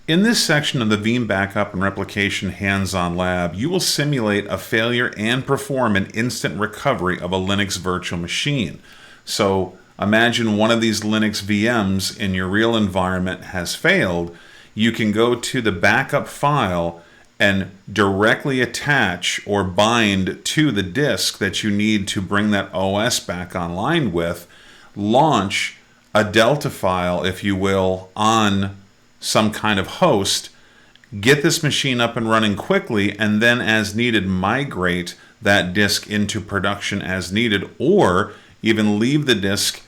In this section of the Veeam Backup and Replication Hands-On Lab, you will simulate a failure and perform an instant recovery of a Linux virtual machine. So imagine one of these Linux VMs in your real environment has failed. You can go to the backup file and directly attach or bind to the disk that you need to bring that OS back online with, launch a Delta file, if you will, on some kind of host, get this machine up and running quickly, and then as needed migrate that disk into production as needed, or even leave the disk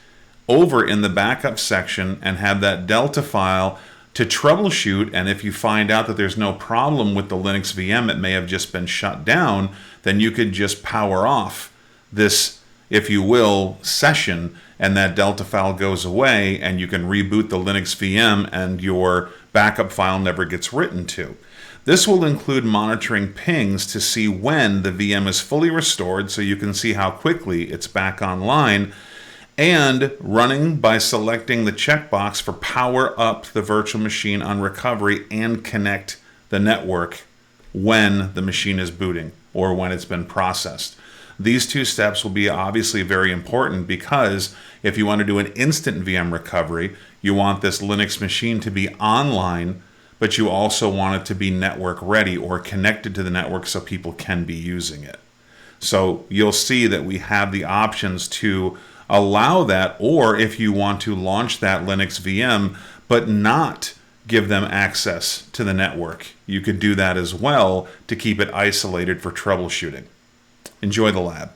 over in the backup section and have that Delta file to troubleshoot. And if you find out that there's no problem with the Linux VM, it may have just been shut down, then you could just power off this, if you will, session, and that Delta file goes away, and you can reboot the Linux VM and your backup file never gets written to. This will include monitoring pings to see when the VM is fully restored, so you can see how quickly it's back online, and running by selecting the checkbox for power up the virtual machine on recovery and connect the network when the machine is booting or when it's been processed. These two steps will be obviously very important, because if you want to do an instant VM recovery, you want this Linux machine to be online, but you also want it to be network ready or connected to the network so people can be using it. So you'll see that we have the options to allow that, or if you want to launch that Linux VM but not give them access to the network, you could do that as well to keep it isolated for troubleshooting. Enjoy the lab.